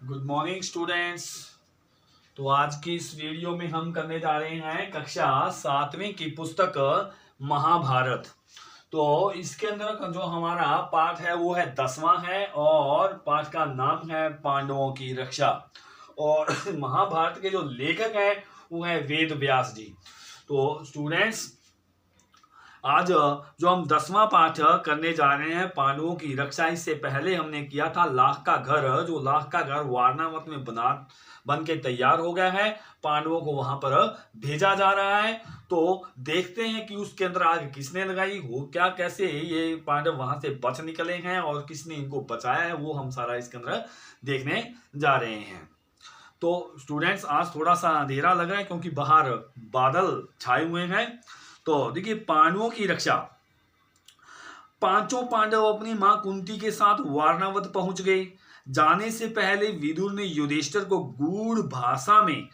Good morning students. तो आज की इस वीडियो में हम करने जा रहे हैं कक्षा 7वीं की पुस्तक महाभारत। तो इसके अंदर का जो हमारा पाठ है वो है 10वां है और पाठ का नाम है पांडवों की रक्षा। और महाभारत के जो लेखक हैं वो है वेद व्यास जी। तो स्टूडेंट्स आज जो हम 10वां पाठ करने जा रहे हैं पांडवों की रक्षा, इससे पहले हमने किया था लाख का घर। जो लाख का घर वारनावत में बन के तैयार हो गया है, पांडवों को वहां पर भेजा जा रहा है। तो देखते हैं कि उसके अंदर आग किसने लगाई, हो क्या, कैसे ये पांडव वहां से बच निकले हैं और किसने इनको बचाया है, वो हम सारा इसके अंदर देखने जा रहे हैं। तो स्टूडेंट्स आज थोड़ा सा अंधेरा लग रहा है क्योंकि बाहर बादल छाए हुए हैं। तो देखिए पांडवों की रक्षा। पांचों पांडव अपनी मां कुंती के साथ वारणावत पहुंच गए। जाने से पहले विदुर ने युधिष्ठिर को गूढ़ भाषा में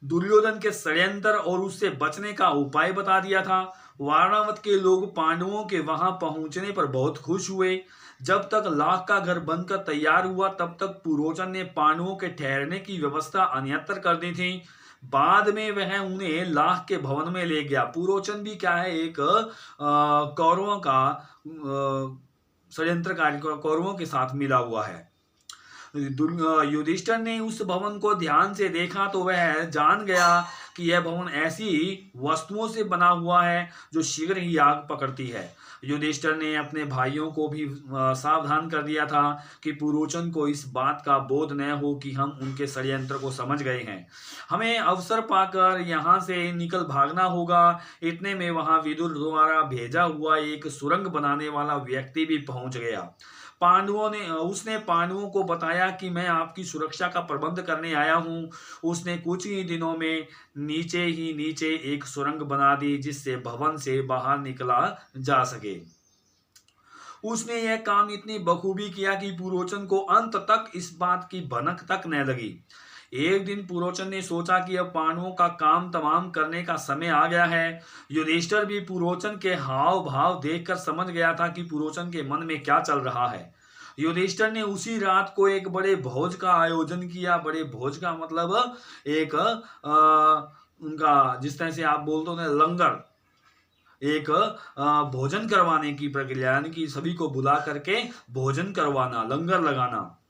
दुर्योधन के षड्यंत्र और उससे बचने का उपाय बता दिया था। वारणावत के लोग पांडवों के वहां पहुंचने पर बहुत खुश हुए। जब तक लाख का घर बनकर तैयार हुआ तब तक पुरोचन ने पांडवों के ठहरने की व्यवस्था अन्यत्र कर दी थी। बाद में वह उन्हें लाख के भवन में ले गया। पुरोचन भी क्या है, एक कौरवों का षड्यंत्रकारी, कौरवों के साथ मिला हुआ है। युधिष्ठिर ने उस भवन को ध्यान से देखा तो वह जान गया कि यह भवन ऐसी वस्तुओं से बना हुआ है जो शीघ्र ही आग पकड़ती है। युधिष्ठिर ने अपने भाइयों को भी सावधान कर दिया था कि पुरोचन को इस बात का बोध न हो कि हम उनके षड्यंत्र को समझ गए हैं। हमें अवसर पाकर यहाँ से निकल भागना होगा। इतने में वहां विदुर द्वारा भेजा हुआ एक सुरंग बनाने वाला व्यक्ति भी पहुंच गया। उसने पांडवों को बताया कि मैं आपकी सुरक्षा का प्रबंध करने आया हूं। उसने कुछ ही दिनों में नीचे एक सुरंग बना दी जिससे भवन से बाहर निकला जा सके। उसने यह काम इतनी बखूबी किया कि पुरोचन को अंत तक इस बात की भनक तक न लगी। एक दिन पुरोचन ने सोचा कि अब पांडवों का काम तमाम करने का समय आ गया है। युधिष्ठिर भी पुरोचन के हाव भाव देखकर समझ गया था कि पुरोचन के मन में क्या चल रहा है। युधिष्ठिर ने उसी रात को एक बड़े भोज का आयोजन किया। बड़े भोज का मतलब एक उनका, जिस तरह से आप बोलते हो ना, लंगर, एक भोजन करवाने की प्रक्रिया, यानी कि सभी को बुला करके भोजन करवाना, लंगर लगाना।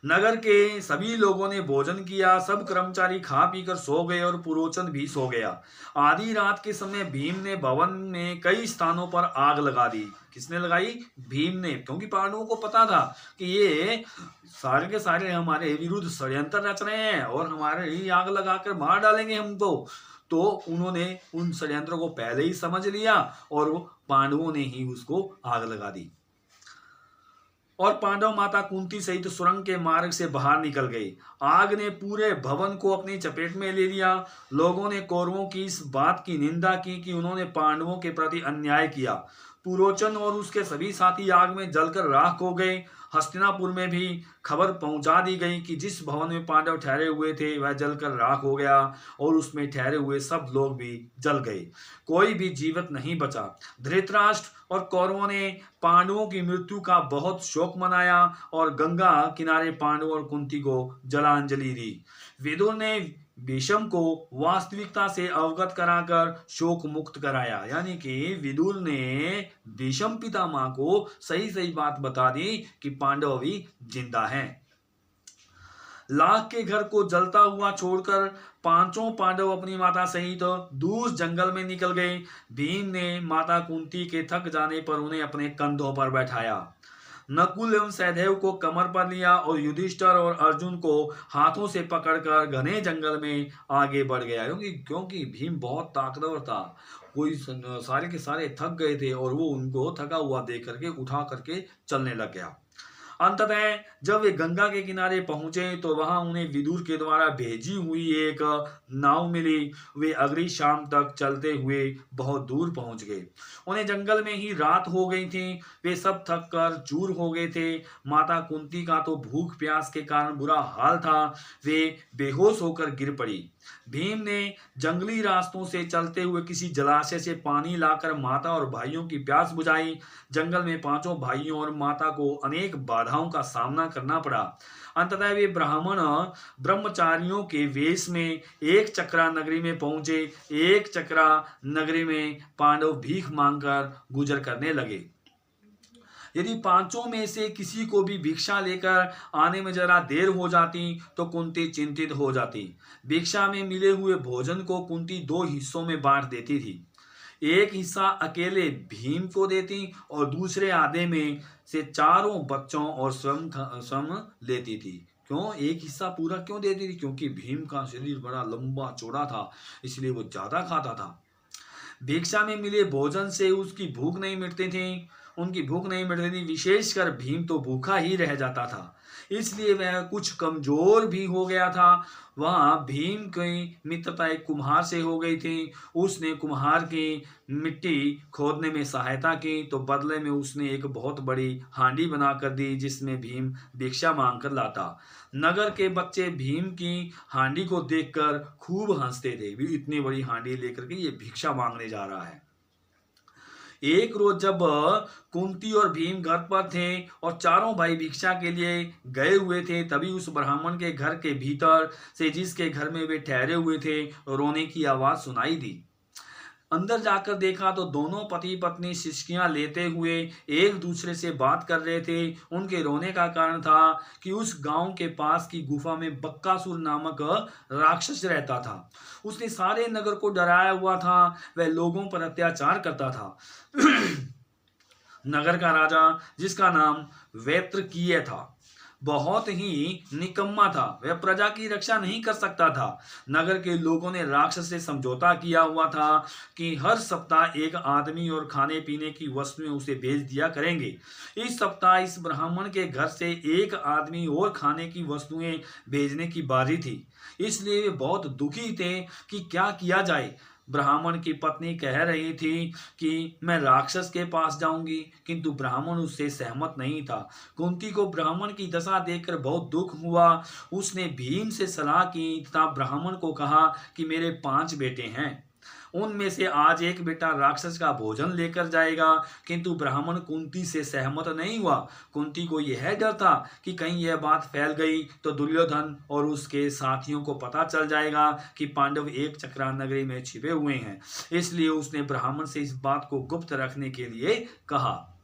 नगर के सभी लोगों ने भोजन किया। सब कर्मचारी खा पीकर सो गए और पुरोचन भी सो गया। आधी रात के समय भीम ने भवन में कई स्थानों पर आग लगा दी। किसने लगाई? भीम ने, क्योंकि पांडवों को पता था कि ये सारे के सारे हमारे विरुद्ध षड्यंत्र रच रहे हैं और हमारे ही आग लगाकर मार डालेंगे हमको। तो उन्होंने उन षड्यंत्रों को पहले ही समझ लिया और वो पांडवों ने ही उसको आग लगा दी और पांडव माता कुंती सहित सुरंग के मार्ग से बाहर निकल गई। आग ने पूरे भवन को अपनी चपेट में ले लिया। लोगों ने कौरवों की इस बात की निंदा की कि उन्होंने पांडवों के प्रति अन्याय किया। पुरोचन और उसके सभी साथी आग में जलकर राख हो गए। हस्तिनापुर में भी खबर पहुंचा दी गई कि जिस भवन में पांडव ठहरे हुए थे वह जलकर राख हो गया और उसमें ठहरे हुए सब लोग भी जल गए। कोई भी जीवित नहीं बचा। धृतराष्ट्र और कौरवों ने पांडवों की मृत्यु का बहुत शोक मनाया और गंगा किनारे पांडवों और कुंती को जलांजलि दी। विदुर ने भीष्म को वास्तविकता से अवगत कराकर शोक मुक्त कराया, यानी कि विदुर ने भीष्म पितामह को सही सही बात बता दी कि पांडव अभी जिंदा हैं। लाख के घर को जलता हुआ छोड़कर पांचों पांडव अपनी माता सहित दूर जंगल में निकल गए। भीम ने माता कुंती के थक जाने पर उन्हें अपने कंधों पर बैठाया। नकुल एवं सहदेव को कमर पर लिया और युधिष्ठिर और अर्जुन को हाथों से पकड़कर घने जंगल में आगे बढ़ गया, क्योंकि भीम बहुत ताकतवर था। कोई सारे के सारे थक गए थे और वो उनको थका हुआ देख करके उठा करके चलने लग गया। अंततः जब वे गंगा के किनारे पहुंचे तो वहां उन्हें विदुर के द्वारा भेजी हुई एक नाव मिली। वे अगली शाम तक चलते हुए बहुत दूर पहुंच गए। उन्हें जंगल में ही रात हो गई थी। वे सब थक कर चूर हो गए थे। माता कुंती का तो भूख प्यास के कारण बुरा हाल था। वे बेहोश होकर गिर पड़ी। भीम ने जंगली रास्तों से चलते हुए किसी जलाशय से पानी लाकर माता और भाइयों की प्यास बुझाई। जंगल में पांचों भाइयों और माता को अनेक बाधाएं बाधाओं का सामना करना पड़ा। अंततः वे ब्राह्मण ब्रह्मचारियों के वेश में एक चक्रा नगरी में पहुंचे। एक चक्रा नगरी में पांडव भीख मांगकर गुजर करने लगे। यदि पांचों में से किसी को भी भिक्षा लेकर आने में जरा देर हो जाती तो कुंती चिंतित हो जाती। भिक्षा में मिले हुए भोजन को कुंती 2 हिस्सों में बांट देती थी। एक हिस्सा अकेले भीम को देती और दूसरे आधे में से चारों बच्चों और स्वयं लेती थी। क्यों एक हिस्सा पूरा क्यों देती थी? क्योंकि भीम का शरीर बड़ा लंबा चौड़ा था, इसलिए वो ज्यादा खाता था। भिक्षा में मिले भोजन से उसकी भूख नहीं मिटती थी, उनकी भूख नहीं मिटती थी। विशेषकर भीम तो भूखा ही रह जाता था, इसलिए वह कुछ कमजोर भी हो गया था। वहां भीम की मित्रता एक कुम्हार से हो गई थी। उसने कुम्हार की मिट्टी खोदने में सहायता की तो बदले में उसने एक बहुत बड़ी हांडी बनाकर दी जिसमें भीम भिक्षा मांग कर लाता। नगर के बच्चे भीम की हांडी को देखकर खूब हंसते थे। भी इतनी बड़ी हांडी लेकर के ये भिक्षा मांगने जा रहा है। एक रोज जब कुंती और भीम घर पर थे और चारों भाई भिक्षा के लिए गए हुए थे, तभी उस ब्राह्मण के घर के भीतर से जिसके घर में वे ठहरे हुए थे रोने की आवाज सुनाई दी। अंदर जाकर देखा तो दोनों पति पत्नी सिसकियां लेते हुए एक दूसरे से बात कर रहे थे। उनके रोने का कारण था कि उस गांव के पास की गुफा में बक्कासुर नामक राक्षस रहता था। उसने सारे नगर को डराया हुआ था, वह लोगों पर अत्याचार करता था। नगर का राजा, जिसका नाम वैत्रकीय था, बहुत ही निकम्मा था। वह प्रजा की रक्षा नहीं कर सकता था। नगर के लोगों ने राक्षस से समझौता किया हुआ था कि हर सप्ताह एक आदमी और खाने पीने की वस्तुएं उसे भेज दिया करेंगे। इस सप्ताह इस ब्राह्मण के घर से एक आदमी और खाने की वस्तुएं भेजने की बारी थी, इसलिए वे बहुत दुखी थे कि क्या किया जाए। ब्राह्मण की पत्नी कह रही थी कि मैं राक्षस के पास जाऊंगी, किंतु ब्राह्मण उससे सहमत नहीं था। कुंती को ब्राह्मण की दशा देखकर बहुत दुख हुआ। उसने भीम से सलाह की तथा ब्राह्मण को कहा कि मेरे 5 बेटे हैं, उनमें से आज एक बेटा राक्षस का भोजन लेकर जाएगा। किंतु ब्राह्मण कुंती से सहमत नहीं हुआ। कुंती को यह डर था कि कहीं यह बात फैल गई तो दुर्योधन और उसके साथियों को पता चल जाएगा कि पांडव एक चक्रा नगरी में छिपे हुए हैं। इसलिए उसने ब्राह्मण से इस बात को गुप्त रखने के लिए कहा।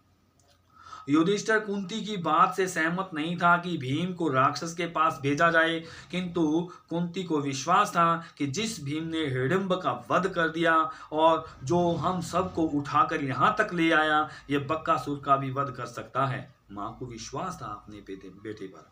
युधिष्ठिर कुंती की बात से सहमत नहीं था कि भीम को राक्षस के पास भेजा जाए, किंतु कुंती को विश्वास था कि जिस भीम ने हिडिंब का वध कर दिया और जो हम सबको उठाकर यहाँ तक ले आया, यह बक्कासुर का भी वध कर सकता है। मां को विश्वास था अपने बेटे पर।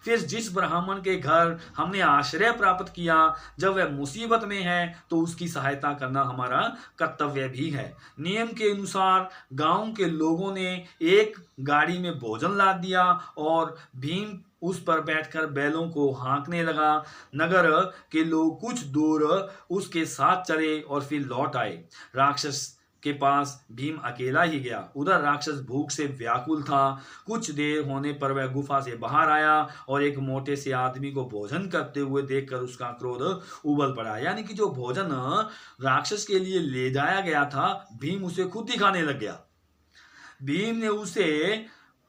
फिर जिस ब्राह्मण के घर हमने आश्रय प्राप्त किया, जब वह मुसीबत में है तो उसकी सहायता करना हमारा कर्तव्य भी है। नियम के अनुसार गांव के लोगों ने एक गाड़ी में भोजन लाद दिया और भीम उस पर बैठकर बैलों को हाँकने लगा। नगर के लोग कुछ दूर उसके साथ चले और फिर लौट आए। राक्षस के पास भीम अकेला ही गया। उधर राक्षस भूख से व्याकुल था। कुछ देर होने पर वह गुफा से बाहर आया और एक मोटे से आदमी को भोजन करते हुए देखकर उसका क्रोध उबल पड़ा। यानी कि जो भोजन राक्षस के लिए ले जाया गया था, भीम उसे खुद ही खाने लग गया। भीम ने उसे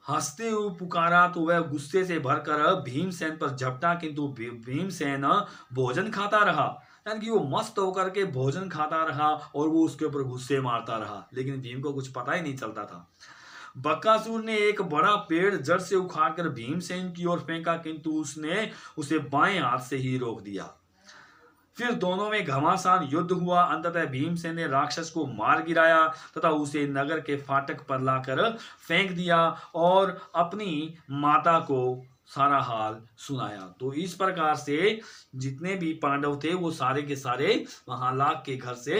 हंसते हुए पुकारा तो वह गुस्से से भरकर भीमसेन पर झपटा, किंतु भीमसेन भोजन खाता रहा। यानी कि वो मस्त होकर के भोजन खाता रहा और वो उसके ऊपर गुस्से मारता रहा, लेकिन भीम को कुछ पता ही नहीं चलता था। बकासुर ने एक बड़ा पेड़ जड़ से उखाड़कर भीमसेन की ओर फेंका, किंतु उसने उसे बाएं हाथ से ही रोक दिया। फिर दोनों में घमासान युद्ध हुआ। अंततः भीमसेन ने राक्षस को मार गिराया तथा उसे नगर के फाटक पर लाकर फेंक दिया और अपनी माता को सारा हाल सुनाया। तो इस प्रकार से जितने भी पांडव थे वो सारे के सारे वहां लाख के घर से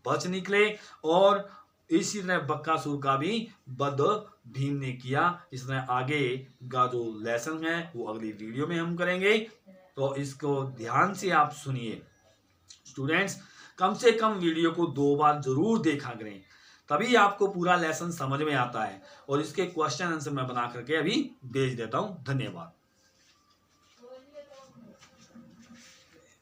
बच निकले और इसी तरह बक्कासुर का भी वध भीम ने किया। इस तरह आगे का जो लेसन है वो अगली वीडियो में हम करेंगे, तो इसको ध्यान से आप सुनिए। स्टूडेंट्स, कम से कम वीडियो को 2 बार जरूर देखा करें, तभी आपको पूरा लेसन समझ में आता है। और इसके क्वेश्चन आंसर मैं बना करके अभी भेज देता हूं। धन्यवाद।